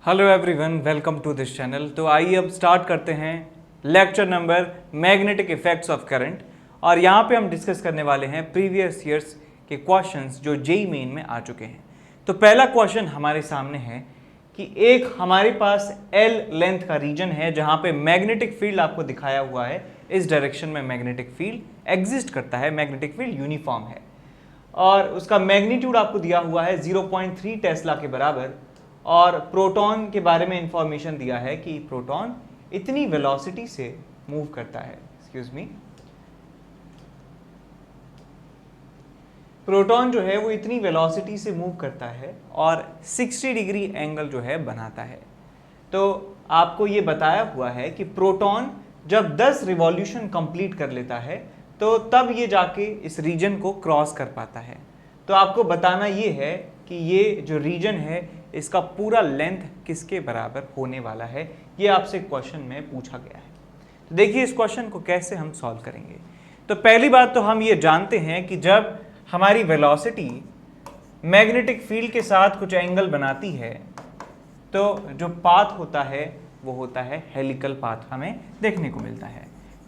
Hello everyone, welcome to this channel. तो आइए अब स्टार्ट करते हैं lecture number magnetic effects of current. और यहाँ पे हम डिस्कस करने वाले हैं प्रीवियस ईयर्स के क्वेश्चंस जो जेईई मेन में आ चुके हैं। तो पहला क्वेश्चन हमारे सामने है कि एक हमारे पास एल लेंथ का रीजन है जहाँ पे मैग्नेटिक फील्ड आपको दिखाया हुआ है, इस डायरेक्शन में मैग्नेटिक फील्ड एग्जिस्ट करता है, मैग्नेटिक फील्ड यूनिफॉर्म है और उसका मैग्नीट्यूड आपको दिया हुआ है 0.3 टेस्ला के बराबर। और प्रोटॉन के बारे में इंफॉर्मेशन दिया है कि प्रोटॉन इतनी वेलोसिटी से मूव करता है, एक्सक्यूज मी, प्रोटॉन जो है वो इतनी वेलोसिटी से मूव करता है और 60 डिग्री एंगल जो है बनाता है। तो आपको ये बताया हुआ है कि प्रोटॉन जब 10 रिवॉल्यूशन कंप्लीट कर लेता है तो तब ये जाके इस रीजन को क्रॉस कर पाता है। तो आपको बताना ये है कि ये जो रीजन है इसका पूरा लेंथ किसके बराबर होने वाला है, ये आपसे क्वेश्चन में पूछा गया है। तो देखिए इस क्वेश्चन को कैसे हम सॉल्व करेंगे। तो पहली बात तो हम ये जानते हैं कि जब हमारी वेलोसिटी मैग्नेटिक फील्ड के साथ कुछ एंगल बनाती है तो जो पाथ होता है वो होता है हेलिकल पाथ, हमें देखने को मिलता है।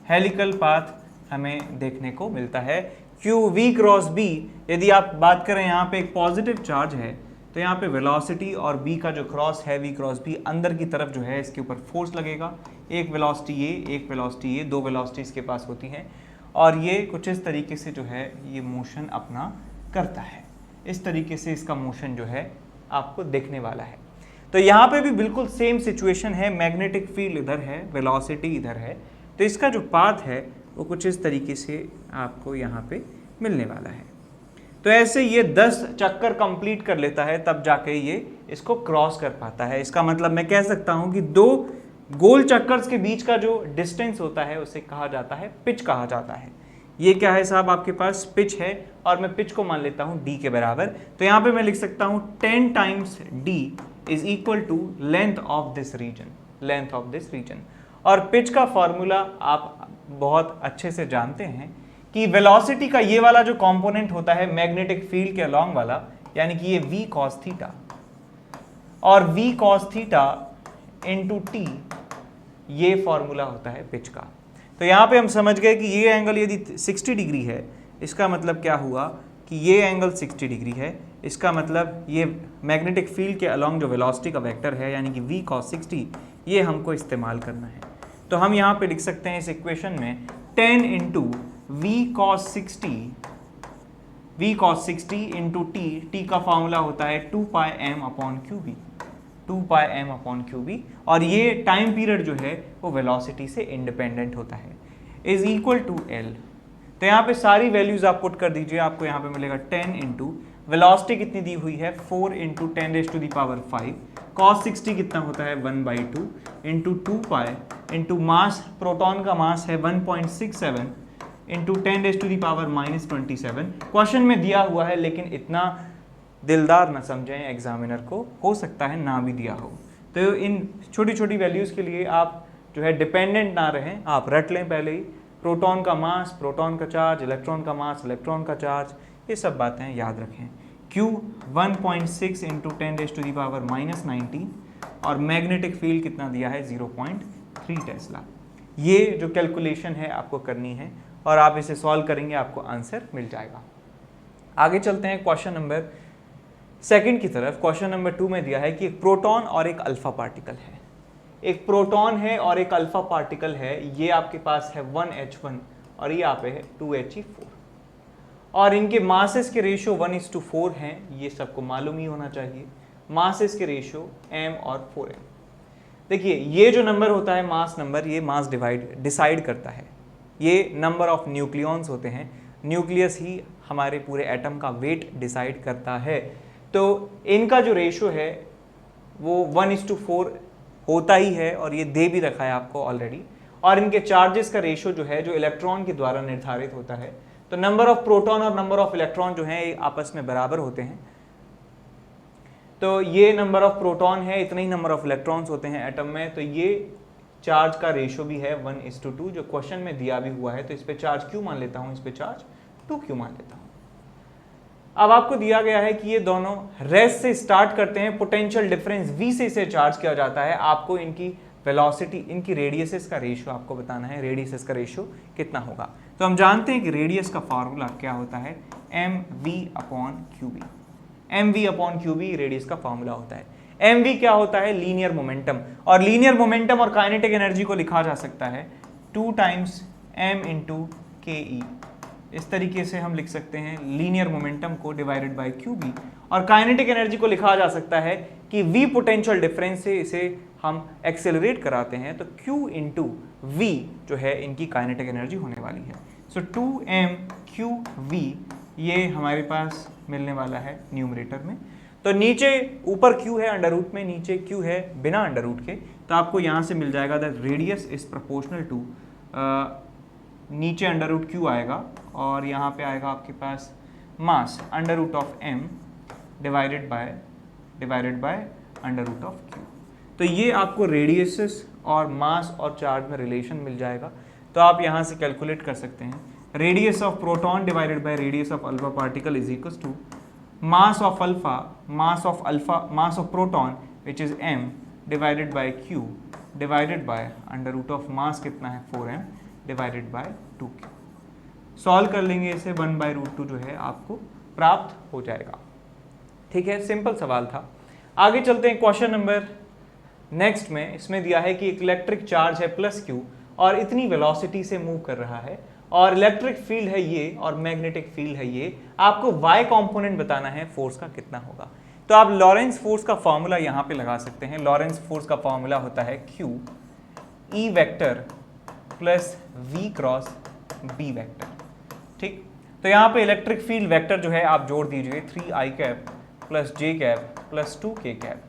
हेलिकल पाथ हमें देखने को मिलता है। क्यू वी क्रॉस बी, यदि आप बात करें यहाँ पे एक पॉजिटिव चार्ज है तो यहाँ पे वेलोसिटी और बी का जो क्रॉस है वी क्रॉस बी, अंदर की तरफ जो है इसके ऊपर फोर्स लगेगा। एक वेलोसिटी ये, एक वेलोसिटी ये, दो वेलोसिटी इसके पास होती हैं और ये कुछ इस तरीके से जो है ये मोशन अपना करता है। इस तरीके से इसका मोशन जो है आपको देखने वाला है। तो यहाँ पे भी बिल्कुल सेम सिचुएशन है, मैग्नेटिक फील्ड इधर है, वेलोसिटी इधर है, तो इसका जो पाथ है वो कुछ इस तरीके से आपको यहाँ पे मिलने वाला है। तो ऐसे ये 10 चक्कर कंप्लीट कर लेता है तब जाके ये इसको क्रॉस कर पाता है। इसका मतलब मैं कह सकता हूँ कि दो गोल चक्कर्स के बीच का जो डिस्टेंस होता है उसे कहा जाता है पिच कहा जाता है। ये क्या है साहब, आपके पास पिच है और मैं पिच को मान लेता हूँ d के बराबर। तो यहाँ पे मैं लिख सकता हूँ 10 times d is equal to length of this region, length of this region. और पिच का फॉर्मूला आप बहुत अच्छे से जानते हैं कि वेलोसिटी का ये वाला जो कंपोनेंट होता है मैग्नेटिक फील्ड के अलोंग वाला, यानी कि ये v cos थीटा और v cos theta into t, ये फॉर्मूला होता है पिच का। तो यहाँ पे हम समझ गए कि ये एंगल यदि 60 डिग्री है, इसका मतलब क्या हुआ कि ये एंगल 60 डिग्री है। इसका मतलब ये मैग्नेटिक फील्ड के अलोंग जो वेलोसिटी का वेक्टर है यानी कि v cos 60, ये हमको इस्तेमाल करना है। तो हम यहाँ पे लिख सकते हैं इस इक्वेशन में 10 into v cos 60 into t का फॉर्मूला होता है 2 पाई m अपॉन क्यू बी, 2 पाई m अपॉन क्यू बी। और ये टाइम पीरियड जो है वो वेलोसिटी से इंडिपेंडेंट होता है, इज इक्वल टू l। तो यहाँ पे सारी वैल्यूज आप पुट कर दीजिए, आपको यहाँ पे मिलेगा 10 इंटू वेलोसिटी कितनी दी हुई है 4 into 10 raise to the power 5, cos 60 कितना होता है 1/2 into 2 pi into mass, proton का मास है 1.67 into 10 raise to the power -27। Question में दिया हुआ है लेकिन इतना दिलदार ना समझें एग्जामिनर को, हो सकता है ना भी दिया हो। तो इन छोटी छोटी वैल्यूज़ के लिए आप जो है डिपेंडेंट ना रहें, आप रट लें पहले ही। प्रोटॉन का मास, प्रोटॉन का चार्ज, इलेक्ट्रॉन का मास, इलेक्ट्रॉन का चार्ज, ये सब बातें याद रखें। Q 1.6 into 10 raise to the power -19 और मैग्नेटिक फील्ड कितना दिया है 0.3 टेस्ला। ये जो कैलकुलेशन है आपको करनी है और आप इसे सॉल्व करेंगे, आपको आंसर मिल जाएगा। आगे चलते हैं क्वेश्चन नंबर सेकंड की तरफ। क्वेश्चन नंबर 2 में दिया है कि एक प्रोटॉन और एक अल्फा पार्टिकल है। एक प्रोटॉन है और एक अल्फा पार्टिकल है, ये आपके पास है 1h1 और ये आप है 2he4 और इनके मासेस के रेशियो 1:4 हैं, ये सबको मालूम ही होना चाहिए। मासेस के रेशियो m और 4m। देखिए ये जो नंबर होता है मास नंबर, ये मास डिसाइड करता है, ये नंबर ऑफ न्यूक्लियॉन्स होते हैं। न्यूक्लियस ही हमारे पूरे एटम का वेट डिसाइड करता है। तो इनका जो रेशियो है वो 1:4 होता ही है और ये दे भी रखा है आपको ऑलरेडी। और इनके चार्जेस का रेशियो जो है जो इलेक्ट्रॉन के द्वारा निर्धारित होता है। तो नंबर ऑफ प्रोटॉन और नंबर ऑफ इलेक्ट्रॉन जो हैं आपस में बराबर होते हैं। तो ये नंबर ऑफ प्रोटॉन है, इतने ही नंबर ऑफ इलेक्ट्रॉन्स होते हैं एटम में। तो ये चार्ज का रेशियो भी है 1:2 जो क्वेश्चन में दिया भी हुआ है। तो इस पे चार्ज क्यू मान लेता हूँ, इस पे चार्ज 2q मान लेता हूँ। अब आपको दिया गया है कि ये दोनों रेस्ट से स्टार्ट करते हैं, पोटेंशियल डिफरेंस v से इसे चार्ज किया जाता है। आपको इनकी वेलोसिटी, इनकी रेडियसेस का रेशियो आपको बताना है, रेडियसेस का रेशियो कितना होगा। तो हम जानते हैं कि रेडियस का फॉर्मूला क्या होता है, mv/qb। mv/qb रेडियस का फॉर्मूला होता है। mv क्या होता है, लीनियर मोमेंटम, और लीनियर मोमेंटम और काइनेटिक एनर्जी को लिखा जा सकता है 2 टाइम्स m इंटू के ई। इस तरीके से हम लिख सकते हैं लीनियर मोमेंटम को डिवाइडेड बाय QB, और काइनेटिक एनर्जी को लिखा जा सकता है कि V पोटेंशियल डिफरेंस से इसे हम एक्सेलरेट कराते हैं, तो Q इंटू V जो है इनकी काइनेटिक एनर्जी होने वाली है। सो 2mQV ये हमारे पास मिलने वाला है न्यूमरेटर में। तो नीचे ऊपर Q है अंडर रूट में, नीचे Q है बिना अंडर रूट के, तो आपको यहाँ से मिल जाएगा the radius is proportional to, नीचे अंडर रूट क्यू आएगा और यहाँ पे आएगा आपके पास mass under root of m divided by under root of Q. तो ये आपको रेडियसेस और मास और चार्ज में रिलेशन मिल जाएगा। तो आप यहाँ से कैलकुलेट कर सकते हैं radius of proton divided by radius of alpha particle is equal to mass of proton which is m divided by q divided by under root of mass कितना है 4m divided by 2q। Solve कर लेंगे इसे 1/√2 जो है आपको प्राप्त हो जाएगा। ठीक है, सिंपल सवाल था। आगे चलते हैं क्वेश्चन नंबर नेक्स्ट में। इसमें दिया है कि एक इलेक्ट्रिक चार्ज है +q और इतनी वेलोसिटी से मूव कर रहा है, और इलेक्ट्रिक फील्ड है ये और मैग्नेटिक फील्ड है ये। आपको y कंपोनेंट बताना है फोर्स का कितना होगा। तो आप लॉरेंस फोर्स का फॉर्मूला यहाँ पे लगा सकते हैं। लॉरेंस फोर्स का फॉर्मूला होता है Q E vector plus V cross B vector. ठीक, तो यहाँ पे इलेक्ट्रिक फील्ड वेक्टर जो है आप जोड़ दीजिए 3i cap plus j cap plus 2k cap,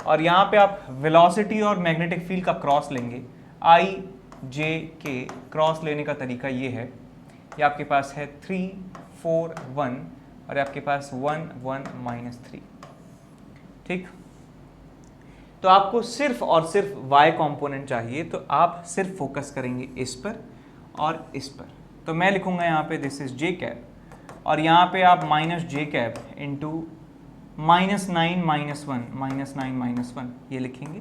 और यहाँ पे आप वेलोसिटी और मैग्नेटिक फील्ड का क्रॉस लेंगे। i j k क्रॉस लेने का तरीका ये है, ये आपके पास है 3 4 1 और आपके पास 1 1 -3। ठीक, तो आपको सिर्फ और सिर्फ y कंपोनेंट चाहिए, तो आप सिर्फ फोकस करेंगे इस पर और इस पर। तो मैं लिखूंगा यहाँ पे दिस इज j कैप, और यहाँ पे आप -j कैप इंटू -9 -1 ये लिखेंगे,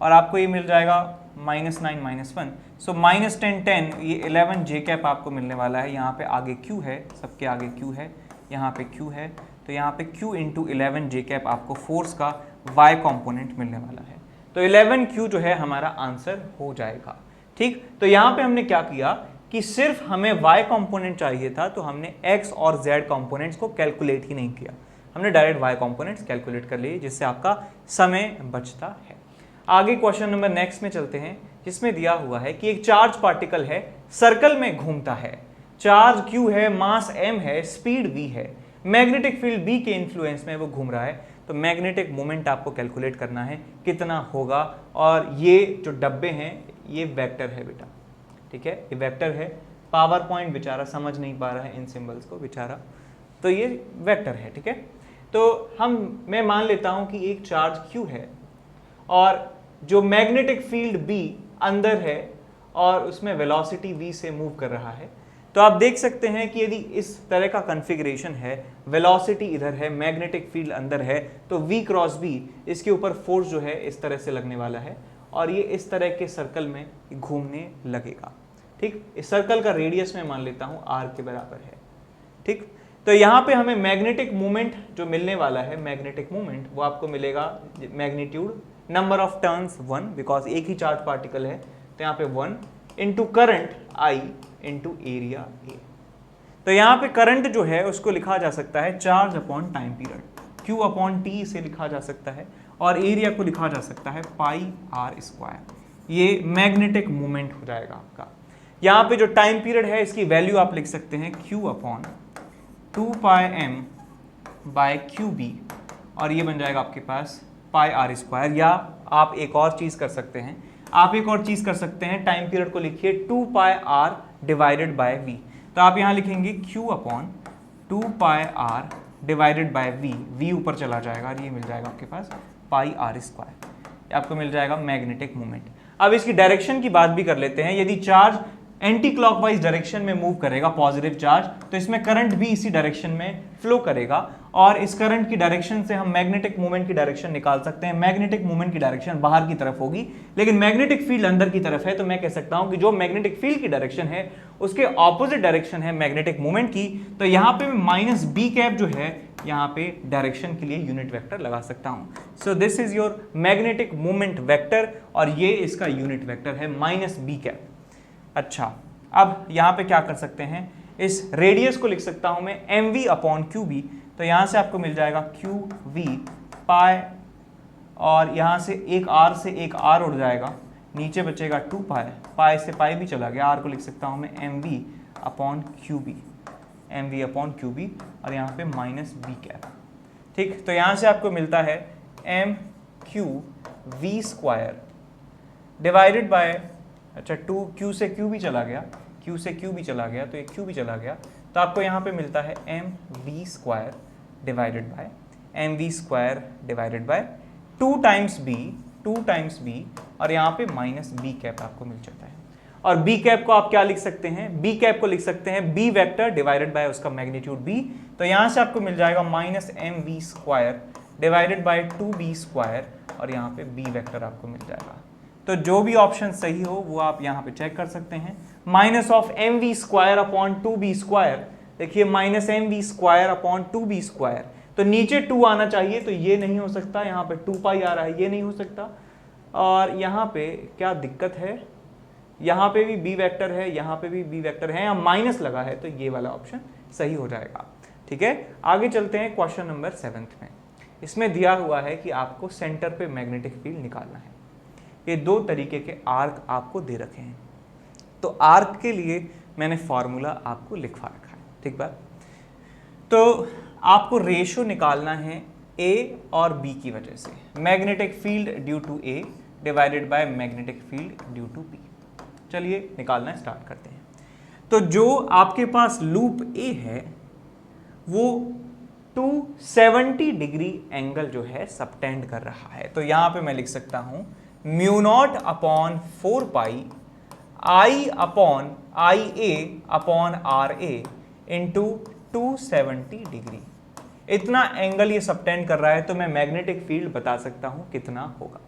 और आपको ये मिल जाएगा -9 -1, सो -10 10 ये 11 j कैप आपको मिलने वाला है। यहाँ पे आगे q है, सबके आगे q है, यहाँ पे q है, तो यहाँ पे q इंटू 11 j कैप आपको फोर्स का y कंपोनेंट मिलने वाला है। तो 11q जो है हमारा आंसर हो जाएगा। ठीक, तो यहाँ पे हमने क्या किया कि सिर्फ हमें y कंपोनेंट चाहिए था, तो हमने x और z कंपोनेंट्स को कैलकुलेट ही नहीं किया, हमने डायरेक्ट y कंपोनेंट्स कैलकुलेट कर लिए, जिससे आपका समय बचता है। आगे क्वेश्चन नंबर नेक्स्ट में चलते हैं, जिसमें दिया हुआ है कि एक चार्ज पार्टिकल है, सर्कल में घूमता है, चार्ज q है, मास m है, स्पीड v है, मैग्नेटिक फील्ड b के इन्फ्लुएंस में वो घूम रहा है। तो मैग्नेटिक मोमेंट आपको कैलकुलेट करना है कितना होगा, और ये जो डब्बे हैं ये वेक्टर है बेटा। ठीक है, ये वेक्टर है। पावर पॉइंट बेचारा समझ नहीं पा रहा है इन सिंबल्स को बेचारा, तो ये वेक्टर है। ठीक है, तो मैं मान लेता हूं कि एक चार्ज q है और जो मैग्नेटिक फील्ड b अंदर है और उसमें वेलोसिटी v से मूव कर रहा है। तो आप देख सकते हैं कि यदि इस तरह का कॉन्फ़िगरेशन है, वेलोसिटी इधर है, मैग्नेटिक फील्ड अंदर है, तो v क्रॉस b इसके ऊपर फोर्स जो है इस तरह से लगने वाला है, और ये इस तरह के सर्कल में घूमने लगेगा। ठीक, इस सर्कल का रेडियस मैं मान लेता हूं r के बराबर है। ठीक, तो यहाँ पे हमें मैग्नेटिक मोमेंट जो मिलने वाला है, मैग्नेटिक मोमेंट वो आपको मिलेगा magnitude number of turns 1, because एक ही चार्ज पार्टिकल है, तो यहाँ पे 1 into current I into area A। तो यहाँ पे करंट जो है उसको लिखा जा सकता है charge upon time period, Q upon T इसे लिखा जा सकता है, और एरिया को लिखा जा सकता है पाई r स्क्वायर। ये मैग्नेटिक मोमेंट हो जाएगा आपका। यहाँ पे जो टाइम पीरियड है इसकी वैल्यू आप लिख सकते हैं Q अपॉन 2πm/QB, और ये बन जाएगा आपके पास पाई r स्क्वायर। या आप एक और चीज़ कर सकते हैं, टाइम पीरियड को लिखिए 2πr डिवाइडेड बाय v। तो आप यहाँ लिखेंगे Q upon 2πr divided by v ऊपर चला जाएगा और ये मिल जाएगा आपके पास पाई r स्क्वायर, आपको मिल जाएगा मैग्नेटिक मोमेंट। अब इसकी डायरेक्शन की बात भी कर लेते हैं। यदि चार्ज एंटी क्लॉकवाइज डायरेक्शन में मूव करेगा पॉजिटिव चार्ज, तो इसमें करंट भी इसी डायरेक्शन में फ्लो करेगा और इस करंट की डायरेक्शन से हम मैग्नेटिक मोमेंट की डायरेक्शन निकाल सकते हैं। मैग्नेटिक मोमेंट की डायरेक्शन बाहर की तरफ होगी लेकिन मैग्नेटिक फील्ड अंदर की तरफ है, तो मैं कह सकता हूं कि जो मैग्नेटिक फील्ड की डायरेक्शन है उसके ऑपोजिट डायरेक्शन है मैग्नेटिक मोमेंट की। तो यहां पे मैं माइनस बी कैप जो है यहां पे डायरेक्शन के लिए यूनिट वेक्टर लगा सकता हूं। So this is your magnetic moment vector और ये इसका यूनिट वेक्टर है माइनस बी कैप। अच्छा, अब यहां पे क्या कर सकते हैं, इस रेडियस को लिख सकता हूं मैं M V upon Q B. तो यहां से आपको मिल जाएगा क्यू वी पाई और यहां से एक आर से एक आर उड़ जाएगा, नीचे बचेगा 2 पाई, पाई से पाई भी चला गया, आर को लिख सकता हूं मैं M V upon Q B, M V upon Q B और यहाँ पे माइनस बी कैप। ठीक, तो यहाँ से आपको मिलता है M Q V square divided by, अच्छा 2 क्यू से क्यू भी चला गया, क्यू से क्यू भी चला गया तो एक क्यू भी चला गया, तो आपको यहाँ पे मिलता है M V square divided by M V square divided by 2 times B और यहाँ पे माइनस बी कैप आपको मिल जाता है। और बी कैप को आप क्या लिख सकते हैं, बी कैप को लिख सकते हैं बी वेक्टर डिवाइडेड बाय उसका मैग्नीट्यूड बी। तो यहाँ से आपको मिल जाएगा minus M V square divided by 2b square और यहाँ पे बी वेक्टर आपको मिल जाएगा। तो जो भी ऑप्शन सही हो वो आप यहाँ पे चेक कर सकते हैं। Minus of M V square upon 2b square, देखिए minus M V square upon 2b square, तो नीचे 2 आना चाहिए, तो ये नहीं हो सकता, यहाँ पे 2 पाई आ रहा है, ये नहीं हो सकता। और यहाँ पे क्या दिक्कत है, यहाँ पे भी बी वेक्टर है, यहाँ पे भी बी वेक्टर है, यहाँ माइनस लगा है, तो ये वाला ऑप्शन सही हो जाएगा। ठीक है, आगे चलते हैं क्वेश्चन नंबर 7 में। इसमें दिया हुआ है कि आपको सेंटर पे मैग्नेटिक फील्ड निकालना है। ये 2 तरीके के आर्क आपको दे रखे हैं, तो आर्क के लिए मैंने फॉर्मूला आपको लिखवा रखा है। ठीक बात, तो आपको रेशियो निकालना है ए और बी की वजह से, magnetic field due to A divided by magnetic field due to B. चलिए निकालना स्टार्ट करते हैं। तो जो आपके पास लूप ए है वो 270 डिग्री एंगल जो है सबटेंड कर रहा है, तो यहां पे मैं लिख सकता हूं mu naught upon 4 pi I upon I A upon R A into 270 degree. इतना एंगल ये सबटेंड कर रहा है, तो मैं मैग्नेटिक फील्ड बता सकता हूं कितना होगा।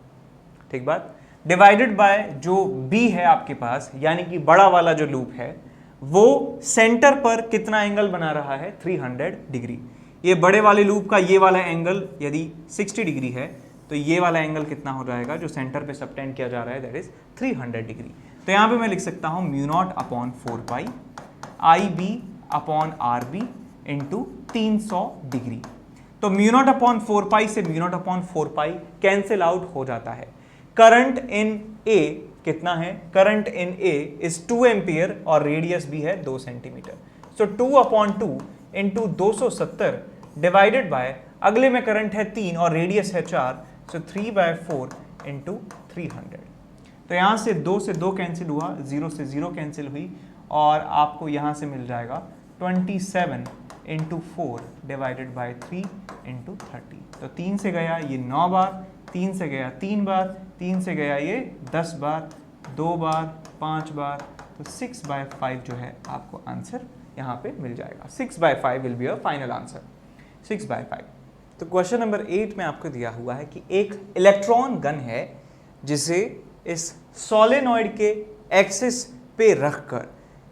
ठीक बात, डिवाइडेड बाय जो बी है आपके पास, यानी कि बड़ा वाला जो लूप है वो सेंटर पर कितना एंगल बना रहा है, 300 डिग्री। ये बड़े वाले लूप का ये वाला एंगल यदि 60 डिग्री है तो ये वाला एंगल कितना हो जाएगा जो सेंटर पे सबटेंड किया जा रहा है, दैट इज 300 डिग्री। तो यहाँ पे मैं लिख सकता हूँ mu naught upon 4 pi I B upon R B into 300 degree. तो म्यू नॉट अपॉन 4 पाई से mu naught upon 4 pi cancel out हो जाता है। करंट इन ए कितना है, current in A is 2 ampere और रेडियस भी है 2 centimetre. So 2 upon 2 into 270 divided by, अगले में करंट है 3 और रेडियस है 4, सो 3/4 इंटू 300। तो यहाँ से 2 से 2 कैंसिल हुआ, 0 से 0 कैंसिल हुई और आपको यहाँ से मिल जाएगा 27 इंटू 4 डिवाइडेड बाई 3 इंटू 30। तो 3 से गया ये 9 बार, 3 से गया 3 बार, 3 से गया ये 10 बार, 2 बार, 5 बार, तो 6/5 जो है आपको आंसर यहाँ पे मिल जाएगा। 6/5 will be a final answer, 6/5। तो क्वेश्चन नंबर 8 में आपको दिया हुआ है कि एक इलेक्ट्रॉन गन है जिसे इस सोलेनॉइड के एक्सिस पे रखकर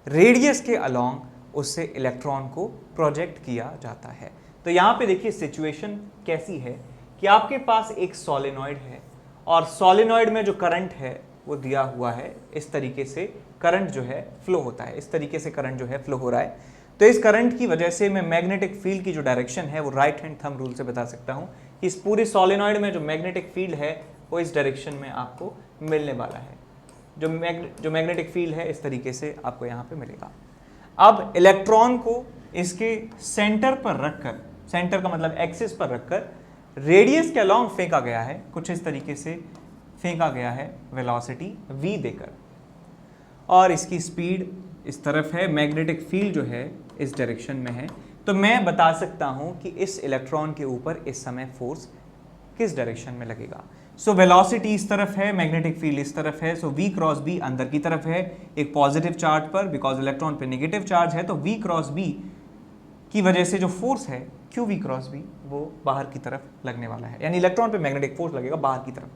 रेडियस के अलोंग उससे इलेक्ट्रॉन को प्रोजेक्ट किया जाता है। तो यहाँ पे देखिए सिचुएशन कैसी है कि आपके पास एक सोलेनॉइड है और सोलेनॉइड में जो करंट है वो दिया हुआ है, इस तरीके से करंट जो है फ्लो होता है, इस तरीके से करंट जो है फ्लो हो रहा है। तो इस करंट की वजह से मैं मैग्नेटिक फील्ड की जो डायरेक्शन है वो राइट हैंड थंब रूल से बता सकता हूँ कि इस पूरे सोलेनॉइड में जो मैग्नेटिक फील्ड है वो इस डायरेक्शन में आपको मिलने वाला है। जो मैग्नेटिक फील्ड है इस तरीके से आपको यहाँ पे मिलेगा। अब इलेक्ट्रॉन को इसके सेंटर पर रखकर, सेंटर का मतलब एक्सिस पर रखकर रेडियस के अलोंग फेंका गया है, कुछ इस तरीके से फेंका गया है वेलोसिटी v देकर, और इसकी स्पीड इस तरफ है, मैग्नेटिक फील्ड जो है इस डायरेक्शन में है। तो मैं बता सकता हूं कि इस इलेक्ट्रॉन के ऊपर इस समय फोर्स किस डायरेक्शन में लगेगा। सो वेलोसिटी इस तरफ है, मैग्नेटिक फील्ड इस तरफ है, सो V क्रॉस B अंदर की तरफ है एक पॉजिटिव चार्ज पर, बिकॉज इलेक्ट्रॉन पे नेगेटिव चार्ज है, तो V क्रॉस B की वजह से जो फोर्स है QV क्रॉस B वो बाहर की तरफ लगने वाला है, यानी इलेक्ट्रॉन पे मैग्नेटिक फोर्स लगेगा बाहर की तरफ,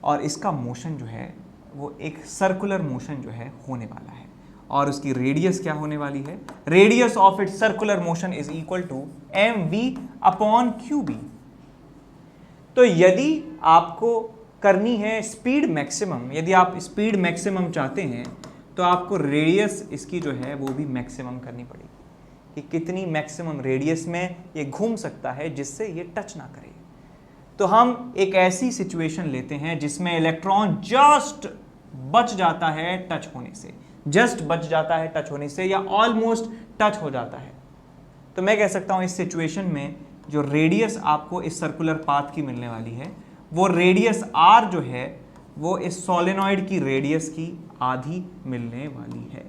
और इसका मोशन जो है वो एक सर्कुलर मोशन जो है होने वाला है, और उसकी रेडियस क्या होने वाली है, radius of its circular motion is equal to mv upon QB। तो यदि आपको करनी है स्पीड मैक्सिमम, यदि आप स्पीड मैक्सिमम चाहते हैं तो आपको रेडियस इसकी जो है वो भी मैक्सिमम करनी पड़ेगी, कि कितनी मैक्सिमम रेडियस में ये घूम सकता है जिससे ये टच ना करे। तो हम एक ऐसी सिचुएशन लेते हैं जिसमें इलेक्ट्रॉन जस्ट बच जाता है टच होने से, जस्ट बच जाता है टच होने से, या ऑलमोस्ट टच हो जाता है। तो मैं कह सकता हूं इस सिचुएशन में जो रेडियस आपको इस सर्कुलर पाथ की मिलने वाली है वो रेडियस r जो है वो इस सोलेनॉइड की रेडियस की आधी मिलने वाली है।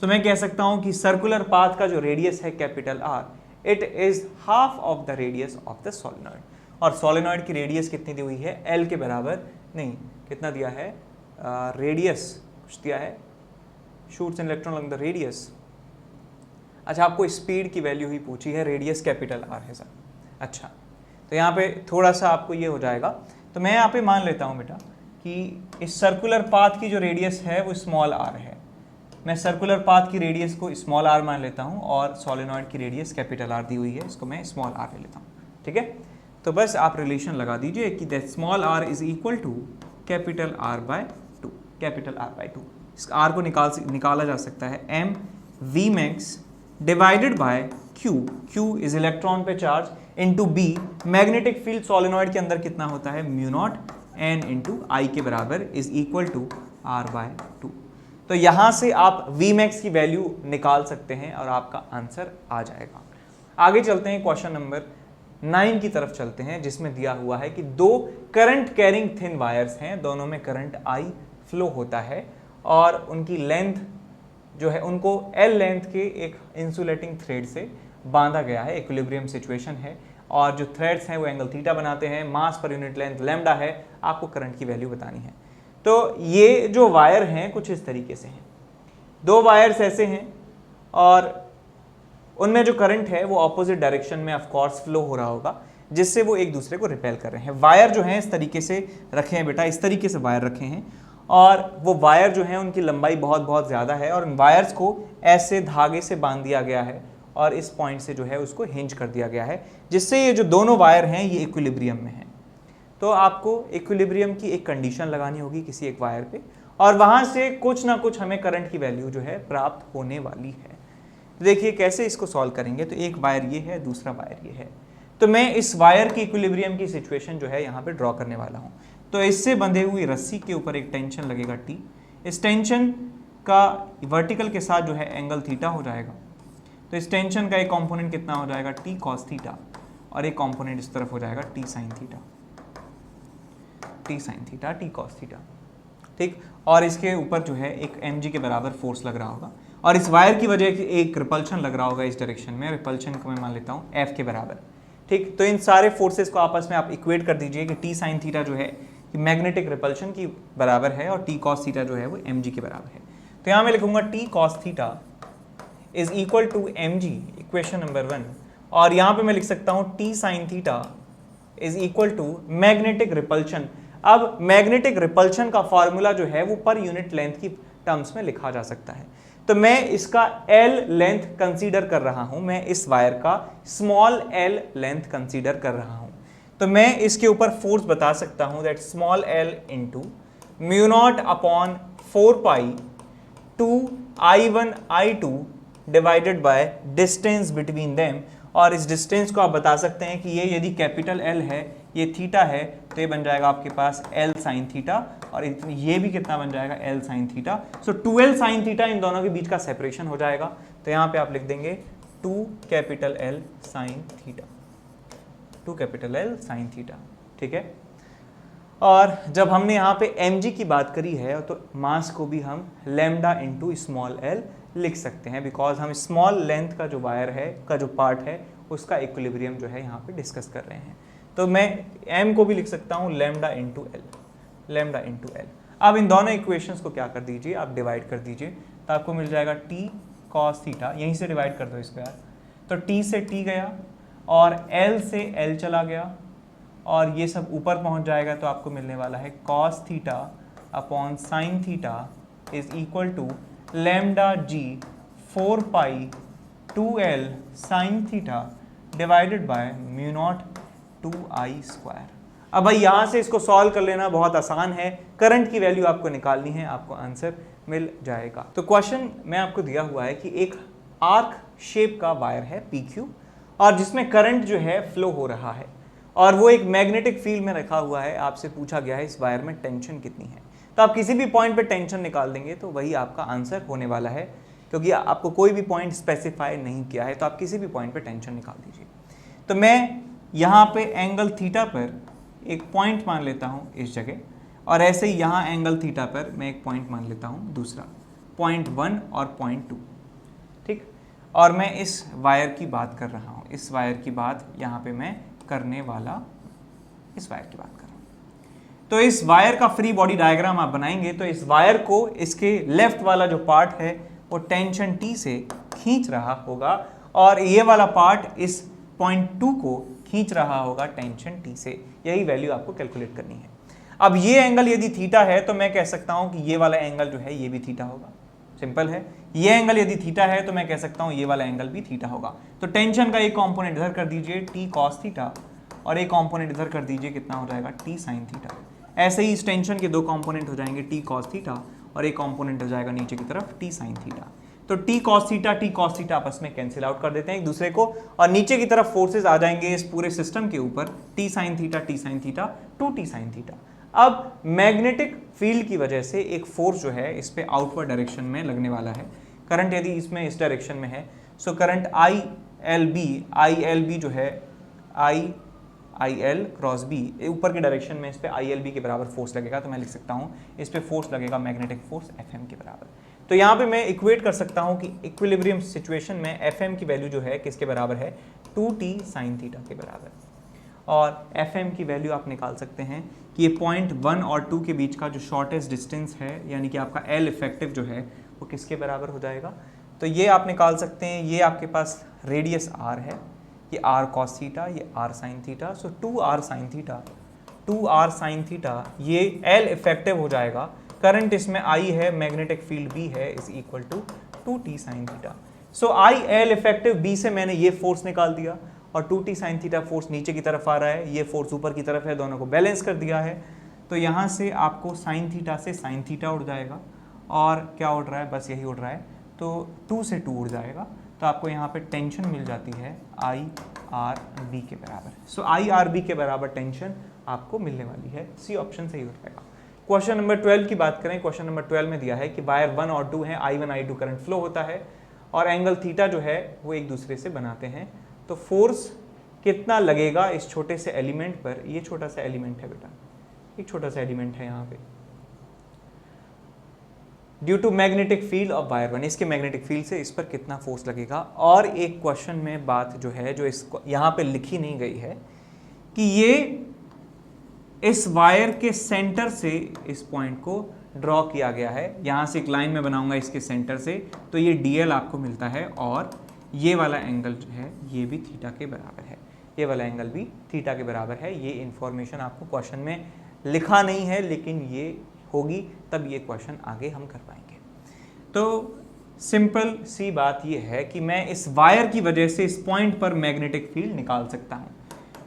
तो मैं कह सकता हूं कि सर्कुलर पाथ का जो रेडियस है capital R, it is half of the radius of the solenoid, और सोलेनॉइड की रेडियस कितनी दी हुई है, L के बराबर नहीं, कितना दिया है, रेडियस कुछ दिया है, shoots an electron along the radius. अच्छा, आपको स्पीड की वैल्यू ही पूछी है, रेडियस कैपिटल R है सर। अच्छा, तो यहाँ पे थोड़ा सा आपको ये हो जाएगा, तो मैं यहाँ पे मान लेता हूँ बेटा कि इस सर्कुलर पाथ की जो रेडियस है वो स्मॉल r है, मैं सर्कुलर पाथ की रेडियस को स्मॉल r मान लेता हूँ, और सोलेनॉइड की रेडियस कैपिटल R दी हुई है, इसको मैं स्मॉल r ले लेता हूँ। ठीक है, तो बस आप रिलेशन लगा दीजिए कि that small r is equal to capital R by 2, capital R by 2। इस r को निकाला जा सकता है m v max divided by q, q is electron पे charge, into b magnetic field solenoid के अंदर कितना होता है, mu naught n into I के बराबर is equal to r by 2। तो यहां से आप v max की वैल्यू निकाल सकते हैं और आपका आंसर आ जाएगा। आगे चलते हैं, क्वेश्चन नंबर 9 की तरफ चलते हैं, जिसमें दिया हुआ है कि दो करंट कैरिंग थिन वायर्स हैं, दोनों में करंट I फ्लो होता है, और उनकी लेंथ जो है उनको L लेंथ के एक इंसुलेटिंग थ्रेड से बांधा गया है, इक्विलिब्रियम सिचुएशन है, और जो थ्रेड्स हैं वो एंगल थीटा बनाते हैं, मास पर यूनिट लेंथ लैम्डा है, आपको करंट की वैल्यू बतानी है। तो ये जो वायर हैं कुछ इस तरीके से हैं, दो वायर्स ऐसे हैं, और उनमें जो करंट है वो ऑपोजिट डायरेक्शन में ऑफ कोर्स फ्लो हो रहा होगा, जिससे वो एक दूसरे को रिपेल कर रहे हैं। वायर जो हैं इस तरीके से रखे हैं बेटा, इस तरीके से वायर रखे हैं, और वो वायर जो हैं उनकी लंबाई बहुत बहुत ज़्यादा है, और उन वायर्स को ऐसे धागे से बांध दिया गया है, और इस पॉइंट से जो है उसको हिंज कर दिया गया है, जिससे ये जो दोनों वायर हैं ये इक्विलिब्रियम में हैं। तो आपको इक्विलिब्रियम की एक कंडीशन लगानी होगी किसी एक वायर पे, और वहाँ से कुछ ना कुछ हमें करंट की वैल्यू जो है प्राप्त होने वाली है। देखिए कैसे इसको सॉल्व करेंगे, तो एक वायर ये है, दूसरा वायर ये है, तो मैं इस वायर की इक्विलिब्रियम की सिचुएशन जो है यहाँ पे ड्रॉ करने वाला हूँ। तो इससे बंधे हुई रस्सी के ऊपर एक टेंशन लगेगा T, इस टेंशन का वर्टिकल के साथ जो है एंगल थीटा हो जाएगा, तो इस टेंशन का एक कंपोनेंट कितना हो जाएगा, T cos थीटा, और एक कंपोनेंट इस तरफ हो जाएगा T sin theta, T sin theta, T cos theta. ठीक, और इसके ऊपर जो है एक mg के बराबर फोर्स लग रहा होगा, और इस वायर की वजह से एक रिपल्शन लग रहा होगा इस डायरेक्शन में, रिपल्शन को मैं मान लेता हूँ F के बराबर। ठीक, तो इन सारे फोर्सेस को आपस में आप इक्वेट कर दीजिए कि T sin थीटा जो है कि मैग्नेटिक रिपल्शन की बराबर है, और T cos थीटा जो है वो mg के बराबर है। तो यहाँ मैं लिखूंगा T cos theta is equal to mg, equation number 1, और यहाँ पे मैं लिख सकता हूँ T sin theta is equal to magnetic repulsion. अब मैग्नेटिक रिपल्शन का फॉर्मूला जो है वो पर यूनिट लेंथ की टर्म्स में लिखा जा सकता है, तो मैं इसका L लेंथ कंसीडर कर रहा हूं, मैं इस वायर का स्मॉल L लेंथ कंसीडर कर रहा हूं, तो मैं इसके ऊपर फोर्स बता सकता हूं that small L into mu naught upon 4 pi 2 I1 I2 divided by distance between them, और इस डिस्टेंस को आप बता सकते हैं कि ये यदि कैपिटल L है, ये थीटा है, तो ये बन जाएगा आपके पास L sin थीटा, और ये भी कितना बन जाएगा, L sin theta. So 2L sin theta in दोनों के बीच का सेपरेशन हो जाएगा, तो यहाँ पे आप लिख देंगे 2 capital L sin theta, 2 capital L sin theta. ठीक है, और जब हमने यहाँ पे mg की बात करी है तो मास को भी हम लैम्डा इंटू स्मॉल l लिख सकते हैं, बिकॉज हम स्मॉल लेंथ का जो वायर है का जो पार्ट है उसका इक्विलिब्रियम जो है यहाँ पे डिस्कस कर रहे हैं। तो मैं m को भी लिख सकता हूँ लैम्डा इंटू एल। अब इन दोनों इक्वेशंस को क्या कर दीजिए, आप डिवाइड कर दीजिए, तो आपको मिल जाएगा t cos थीटा, यहीं से डिवाइड कर दो इसको यार, तो t से t गया और l से l चला गया और ये सब ऊपर पहुंच जाएगा, तो आपको मिलने वाला है cos theta upon sine theta is equal to lambda G 4 pi 2l sine theta divided by mu naught 2i square. अब भाई यहाँ से इसको सॉल्व कर लेना बहुत आसान है, करंट की वैल्यू आपको निकालनी है, आपको आंसर मिल जाएगा। तो क्वेश्चन में आपको दिया हुआ है कि एक आर्क शेप का वायर है PQ और जिसमें करंट जो है फ्लो हो रहा है और वो एक मैग्नेटिक फील्ड में रखा हुआ है। आपसे पूछा गया है इस वायर में टेंशन कितनी है, तो आप किसी भी पॉइंट पे टेंशन निकाल देंगे तो वही आपका आंसर होने वाला है, क्योंकि आपको कोई भी पॉइंट स्पेसिफाई नहीं किया है, तो आप किसी भी पॉइंट पे टेंशन निकाल दीजिए। तो मैं यहाँ पे एंगल थीटा पर एक पॉइंट मान लेता हूँ इस जगह, और ऐसे ही यहाँ एंगल थीटा पर मैं एक पॉइंट मान लेता हूँ दूसरा, पॉइंट 1 और पॉइंट 2, ठीक। और मैं इस वायर की बात कर रहा हूँ, इस वायर की बात यहाँ पे मैं करने वाला, इस वायर की बात कर रहा हूँ। तो इस वायर का फ्री बॉडी डायग्राम आप बनाएंगे तो इस वायर को इसके लेफ्ट वाला जो पार्ट है वो टेंशन T से खींच रहा होगा और ये वाला पार्ट इस पॉइंट 2 को खींच रहा होगा टेंशन T से। यही वैल्यू आपको कैलकुलेट करनी है। अब ये एंगल यदि थीटा है तो मैं कह सकता हूं कि ये वाला एंगल जो है ये भी थीटा होगा, सिंपल है। ये एंगल यदि थीटा है तो मैं कह सकता हूं ये वाला एंगल भी थीटा होगा। तो टेंशन का एक कंपोनेंट इधर कर दीजिए t cos थीटा और एक कंपोनेंट इधर कर दीजिए, कितना हो जाएगा t sin थीटा। ऐसे ही इस टेंशन के दो कंपोनेंट हो जाएंगे t cos थीटा और एक कंपोनेंट हो जाएगा नीचे की तरफ t sin थीटा। तो t cos थीटा आपस में कैंसिल आउट कर देते हैं एक दूसरे को और नीचे की तरफ फोर्सेस आ जाएंगे इस पूरे सिस्टम के ऊपर, t sin theta 2t sin theta. अब मैग्नेटिक फील्ड की वजह से एक फोर्स जो है इस पे आउटवर्ड डायरेक्शन में लगने वाला है। करंट यदि इसमें इस डायरेक्शन में है, सो करंट ILB जो है IL क्रॉस B ऊपर के डायरेक्शन में इस पे ILB के बराबर फोर्स लगेगा। तो मैं लिख सकता हूँ इस पे फोर्स लगेगा मैग्नेटिक फोर्स FM के बराबर। तो यहाँ पे मैं इक्वेट कर सकता हूँ कि इक्विलिब्रियम सिचुएशन में FM की वैल्यू जो है किसके बराबर है, 2t sin थीटा के बराबर। और FM की वैल्यू आप निकाल सकते हैं कि ये पॉइंट 1 और 2 के बीच का जो शॉर्टेस्ट डिस्टेंस है, यानी कि आपका L इफेक्टिव जो है वो किसके बराबर हो जाएगा। तो ये आप निकाल सकते हैं, ये आपके पास रेडियस R है, ये R cos थीटा, ये R sin theta, so 2R sin theta ये L इफेक्टिव हो जाएगा। करंट इसमें I है, मैग्नेटिक फील्ड B है, is equal to 2t sin theta. So IL effective B से मैंने ये फोर्स निकाल दिया और 2t sin थीटा फोर्स नीचे की तरफ आ रहा है, ये फोर्स ऊपर की तरफ है, दोनों को बैलेंस कर दिया है। तो यहाँ से आपको sin थीटा से sin थीटा उड़ जाएगा और क्या उड़ रहा है, बस यही उड़ रहा है, तो 2 से 2 उड़ जाएगा। तो आपको यहाँ पे टेंशन मिल जाती है IRB के बराबर। सो IRB के बराबर टेंशन आपको मिलने वाली है, सी ऑप्शन सही हो जाएगा। क्वेश्चन नंबर 12 की बात करें, क्वेश्चन नंबर 12 में दिया है कि वायर 1 और 2 है, I1 I2 करंट फ्लो होता है और एंगल थीटा जो है वो एक दूसरे से बनाते हैं। तो फोर्स कितना लगेगा इस छोटे से एलिमेंट पर, ये छोटा सा एलिमेंट है बेटा, एक छोटा सा एलिमेंट है यहाँ पे, due to magnetic field of wire 1, इसके मैग्नेटिक फील्ड से इस पर कितना फोर्स लगेगा। और एक क्वेश्चन में बात जो है जो इसको यहाँ पे लिखी नहीं गई है कि ये इस वायर के सेंटर से इस पॉइंट को ड्रॉ किया गया है, यहाँ से एक लाइन में बनाऊंगा इसके सेंटर से, तो ये DL आपको मिलता है और ये वाला एंगल जो है ये भी थीटा के बराबर है, ये वाला एंगल भी थीटा के बराबर है। ये इन्फॉर्मेशन आपको क्वेश्चन में लिखा नहीं है, लेकिन ये होगी तब ये क्वेश्चन आगे हम कर पाएंगे। तो सिंपल सी बात ये है कि मैं इस वायर की वजह से इस पॉइंट पर मैग्नेटिक फील्ड निकाल सकता हूँ।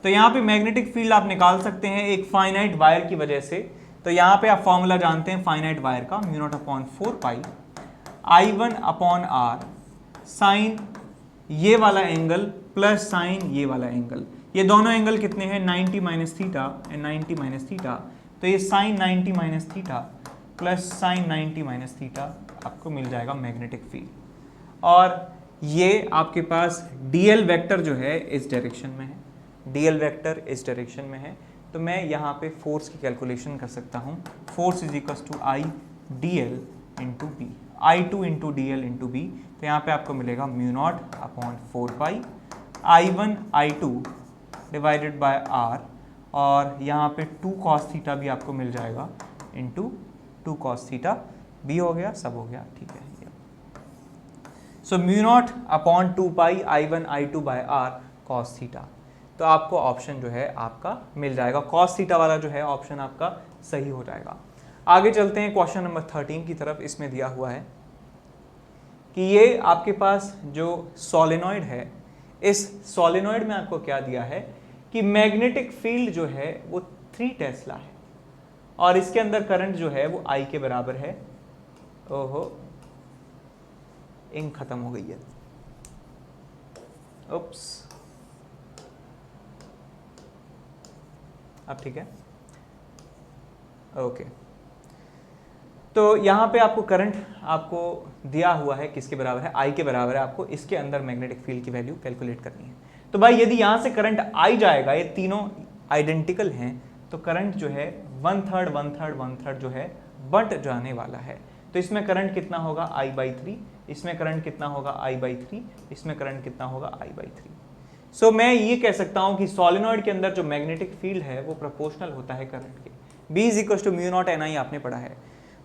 तो यहाँ पे मैग्नेटिक फील्ड आप निकाल सकते हैं एक फाइनाइट वायर की वजह से। तो यहाँ पे आप फॉर्मूला जानते हैं फाइनाइट वायर का, mu naught upon 4 pi I1 upon R sign ये वाला एंगल प्लस साइन ये वाला एंगल, ये दोनों एंगल कितने हैं 90 minus theta and 90 minus theta. तो ये sine 90 minus theta plus sine 90 minus theta आपको मिल जाएगा मैग्नेटिक फील्ड। और ये आपके पास DL वेक्टर जो है इस डायरेक्शन में है, DL वेक्टर इस डायरेक्शन में है। तो मैं यहाँ पे फोर्स की कैलकुलेशन कर सकता हूँ, force is equal to I DL into बी, I2 into DL into B. तो यहाँ पे आपको मिलेगा mu naught upon 4 pi I1 I2 divided by R और यहाँ पे 2 cos थीटा भी आपको मिल जाएगा इंटू 2 cos थीटा भी हो गया, सब हो गया, ठीक है। So mu naught upon 2 pi I1 I2 by R cos theta. तो आपको ऑप्शन जो है आपका मिल जाएगा, कॉस थीटा वाला जो है ऑप्शन आपका सही हो जाएगा। आगे चलते हैं क्वेश्चन नंबर 13 की तरफ। इसमें दिया हुआ है कि ये आपके पास जो सोलेनॉइड है, इस सोलेनॉइड में आपको क्या दिया है कि मैग्नेटिक फील्ड जो है वो 3 टेस्ला है और इसके अंदर करंट जो है वो I के बराबर है। ओहो, इंक खत्म हो गई है, उप्स, अब ठीक है, ओके। तो यहां पे आपको करंट आपको दिया हुआ है किसके बराबर है, I के बराबर है। आपको इसके अंदर मैग्नेटिक फील्ड की वैल्यू कैलकुलेट करनी है। तो भाई यदि यहां से करंट I जाएगा, ये तीनों आइडेंटिकल हैं, तो करंट जो है 1/3 1/3 1/3 जो है बंट जाने वाला है। तो इसमें करंट कितना होगा I/3, इसमें करंट कितना होगा I/3, इसमें करंट कितना होगा I/3। सो मैं ये कह सकता हूं कि सोलेनॉइड के अंदर जो मैग्नेटिक फील्ड है वो प्रोपोर्शनल होता है करंट के। B = म्यू नॉट NI आपने पढ़ा है।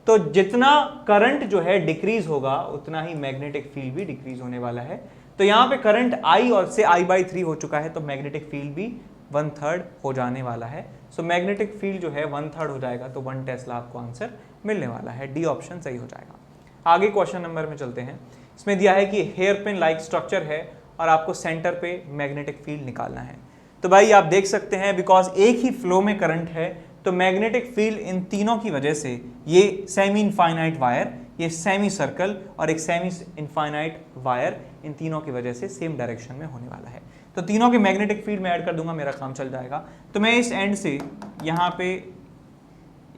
तो जितना करंट जो है डिक्रीज होगा उतना ही मैग्नेटिक फील्ड भी डिक्रीज होने वाला है। तो यहाँ पे करंट I और से I/3 हो चुका है, तो मैग्नेटिक फील्ड भी 1/3 हो जाने वाला है। सो मैग्नेटिक फील्ड जो है 1/3 हो जाएगा, तो 1 टेस्ला आपको आंसर मिलने वाला है। डी ऑप्शन सही हो जाएगा। आगे क्वेश्चन नंबर में चलते हैं। इसमें दिया है कि हेयर पिन लाइक स्ट्रक्चर है और आपको सेंटर पे मैग्नेटिक फील्ड निकालना है। तो भाई आप देख सकते हैं, बिकॉज एक ही फ्लो में करंट है, तो मैग्नेटिक फील्ड इन तीनों की वजह से, ये सेमी इनफाइनाइट वायर, ये सेमी सर्कल और एक सेमी इनफाइनाइट वायर, इन तीनों की वजह से सेम डायरेक्शन में होने वाला है। तो तीनों के मैग्नेटिक फील्ड में ऐड कर दूंगा, मेरा काम चल जाएगा। तो मैं इस एंड से यहाँ पे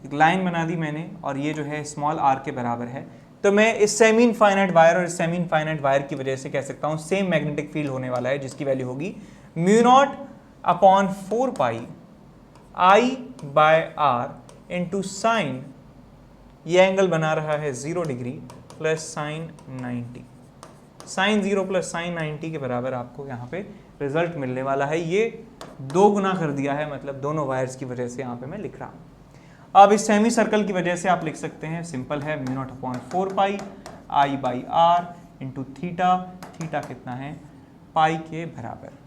एक लाइन बना दी मैंने और ये जो है स्मॉल r के बराबर है। तो मैं इस सेमी इनफाइनाइट वायर और इस सेमी इनफाइनाइट वायर की वजह से कह सकता हूँ सेम मैग्नेटिक फील्ड होने वाला है, जिसकी वैल्यू होगी mu naught upon 4 pi I/r into sine, ये एंगल बना रहा है 0 degree plus sine 90, sine 0 plus sine 90 के बराबर आपको यहाँ पे रिजल्ट मिलने वाला है। ये 2 गुना कर दिया है, मतलब दोनों वायर्स की वजह से यहाँ पे मैं लिख रहा हूँ। अब इस सेमी सर्कल की वजह से आप लिख सकते हैं, सिंपल है, mu naught upon 4 pi I/r into theta, theta कितना है पाई के बराबर।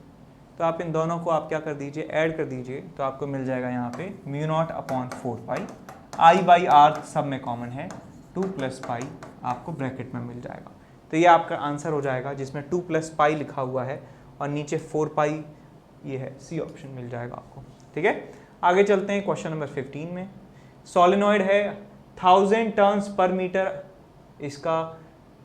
तो आप इन दोनों को आप क्या कर दीजिए, ऐड कर दीजिए, तो आपको मिल जाएगा यहाँ पे mu naught upon 4 pi I/r सब में कॉमन है, 2 प्लस पाई आपको ब्रैकेट में मिल जाएगा। तो ये आपका आंसर हो जाएगा, जिसमें 2 प्लस पाई लिखा हुआ है और नीचे 4 पाई ये है, सी ऑप्शन मिल जाएगा आपको। ठीक है, आगे चलते हैं क्वेश्चन नंबर 15 में। सोलेनॉइड है, 1000 टर्न्स पर मीटर इसका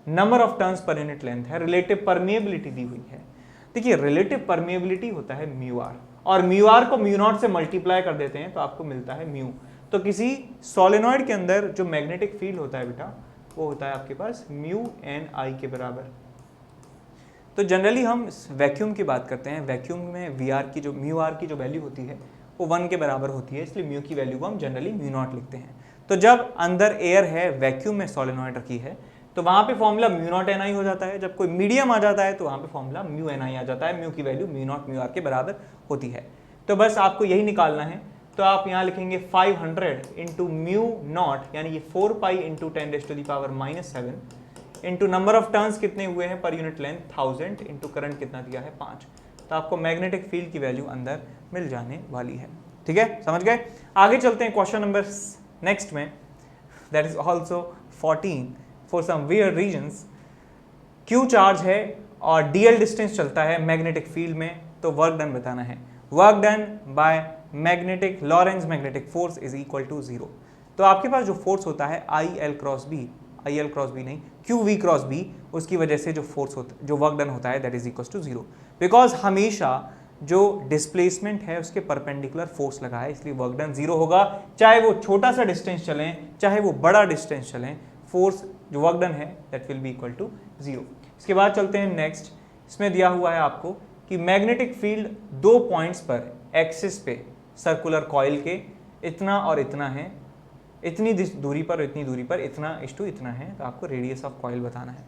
number of turns per unit length है, रिलेटिव परमिएबिलिटी दी हुई है। देखिए रिलेटिव परमिएबिलिटी होता है म्यू आर, और म्यू आर को म्यू नॉट से मल्टीप्लाई कर देते हैं तो आपको मिलता है म्यू। तो किसी सोलेनॉइड के अंदर जो मैग्नेटिक फील्ड होता है बेटा, वो होता है आपके पास म्यू एन आई के बराबर। तो जनरली हम वैक्यूम की बात करते हैं, वैक्यूम में वी आर की जो म्यू आर की जो वैल्यू होती है वो 1 के बराबर होती है, इसलिए म्यू की वैल्यू को हम जनरली म्यू नॉट लिखते हैं। तो जब अंदर एयर है, वैक्यूम में सोलेनॉइड रखी है, तो वहां पे फॉर्मूला म्यू नॉट एन आई हो जाता है। जब कोई मीडियम आ जाता है तो वहां पे फॉर्मूला म्यू एन आई आ जाता है, म्यू की वैल्यू म्यू नॉट म्यू आर के बराबर होती है। तो बस आपको यही निकालना है। तो आप यहाँ लिखेंगे 500 इंटू म्यू नॉट, यानी ये 4 pi into 10⁻⁻7 into number of turns कितने हुए हैं per unit length 1000 into current कितना दिया है 5। तो आपको मैग्नेटिक फील्ड की वैल्यू अंदर मिल जाने वाली है। ठीक है, समझ गए। आगे चलते हैं क्वेश्चन नंबर नेक्स्ट में, that is also 14 for some weird reasons. Q charge है और डीएल डिस्टेंस चलता है मैग्नेटिक फील्ड में, तो वर्क डन बताना है। Work done by magnetic Lorentz magnetic force is equal to 0। तो आपके पास जो फोर्स होता है IL cross B, IL cross B नहीं, QV क्रॉस बी, उसकी वजह से जो फोर्स होता है, जो वर्क डन होता है, that is equal to 0। Because हमेशा जो डिस्प्लेसमेंट है उसके परपेंडिकुलर फोर्स लगा है, इसलिए वर्क डन 0 होगा। चाहे वो छोटा सा डिस्टेंस चलें, चाहे वो बड़ा डिस्टेंस चलें, फोर्स जो वर्क डन है that will be equal to 0। इसके बाद चलते हैं नेक्स्ट। इसमें दिया हुआ है आपको कि मैग्नेटिक फील्ड 2 पॉइंट्स पर एक्सिस पे सर्कुलर कॉइल के इतना और इतना है, इतनी दूरी पर, इतनी दूरी पर, इतना इस टू इतना है। तो आपको रेडियस ऑफ कॉइल बताना है।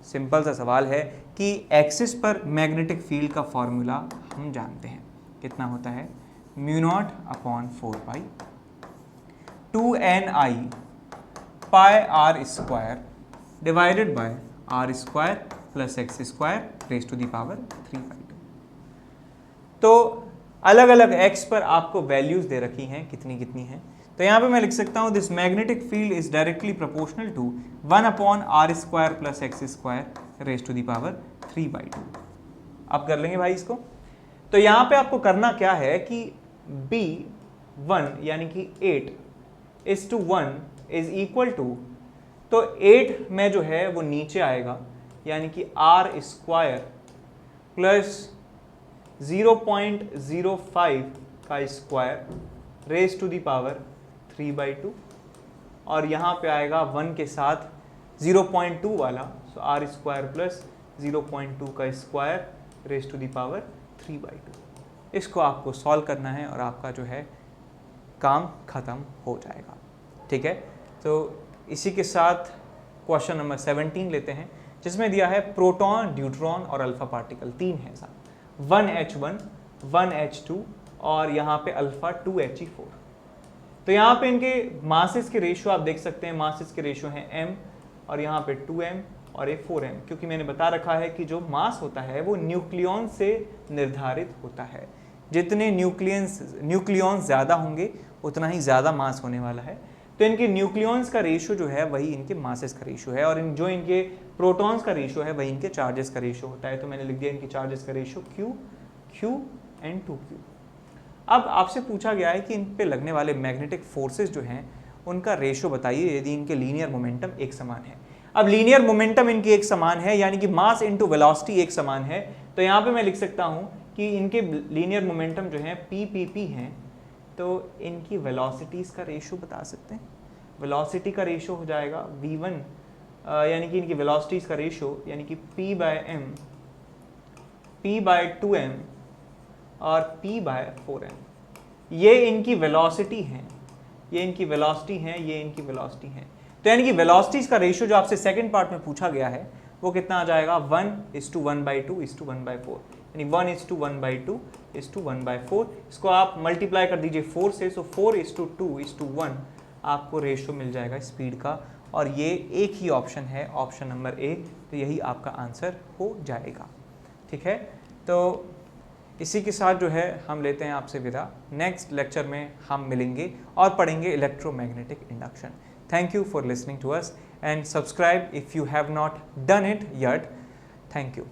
सिंपल सा सवाल है कि एक्सिस पर मैग्नेटिक फील्ड का फॉर्मूला हम जानते हैं, कितना होता है mu naught upon 4 pi 2ni pi R square divided by R square plus x square raise to the power 3/2। तो अलग अलग x पर आपको वैल्यूज दे रखी हैं, कितनी कितनी हैं। तो यहाँ पे मैं लिख सकता हूँ this magnetic field is directly proportional to 1 upon R square plus x square raise to the power 3/2। आप कर लेंगे भाई इसको। तो यहाँ पे आपको करना क्या है कि B1 यानी कि 8:1 इज इक्वल टू, तो 8 में जो है वो नीचे आएगा यानी कि आर स्क्वायर प्लस 0.05 का square raise to the power 3/2 और यहाँ पे आएगा 1 के साथ 0.2 वाला, सो आर स्क्वायर प्लस 0.2 का square raise to the power 3/2। इसको आपको सॉल्व करना है और आपका जो है काम खत्म हो जाएगा। ठीक है, तो इसी के साथ क्वेश्चन नंबर 17 लेते हैं, जिसमें दिया है प्रोटॉन, ड्यूट्रॉन और अल्फा पार्टिकल 3 है साथ, 1h1 1h2 और यहाँ पे अल्फा 2he4। तो यहाँ पे इनके मासेस के रेशियो आप देख सकते हैं, मासेस के रेशियो हैं m और यहाँ पे 2m और ये 4m, क्योंकि मैंने बता रखा है कि जो मास होता है वो न्यूक्लियॉन से निर्धारित होता है। जितने न्यूक्लियॉन्स ज़्यादा होंगे उतना ही ज़्यादा मास होने वाला है। तो इनके न्यूक्लियॉन्स का रेशियो जो है वही इनके मासेस का रेशियो है और जो इनके प्रोटॉन्स का रेशियो है वही इनके चार्जेस का रेशियो होता है। तो मैंने लिख दिया इनके चार्जेस का रेशियो Q एंड 2Q। अब आपसे पूछा गया है कि इन पे लगने वाले मैग्नेटिक फोर्सेस जो हैं उनका रेशियो बताइए यदि इनके लीनियर मोमेंटम एक समान है। अब लीनियर मोमेंटम इनकी एक समान है यानी कि मास इनटू वेलोसिटी एक समान है, तो यहाँ पे मैं लिख सकता हूँ कि इनके लीनियर मोमेंटम जो है PPP हैं, तो इनकी वेलोसिटीज़ का रेशियो बता सकते हैं। वेलोसिटी का रेशियो हो जाएगा V1 यानी कि इनकी वेलोसिटीज़ का रेशियो यानी कि P/m P/2m और P/4m। ये इनकी वेलोसिटी हैं, ये इनकी वेलोसिटी हैं, ये इनकी वेलोसिटी हैं। तो यानी कि वेलोसिटीज़ का रेशियो जो आपसे सेकंड पार्ट में पूछा गया है वो कितना आ जाएगा 1:1/2:1/4, यानी 1:1/2:1/4। इसको आप मल्टीप्लाई कर दीजिए 4 से, सो 4:2:1 आपको रेशियो मिल जाएगा स्पीड का, और ये एक ही ऑप्शन है, ऑप्शन नंबर ए। तो यही आपका आंसर हो जाएगा। ठीक है, तो इसी के साथ जो है हम लेते हैं आपसे विदा। नेक्स्ट लेक्चर में हम मिलेंगे और पढ़ेंगे electromagnetic induction. Thank you for listening to us and subscribe if you have not done it yet. Thank you.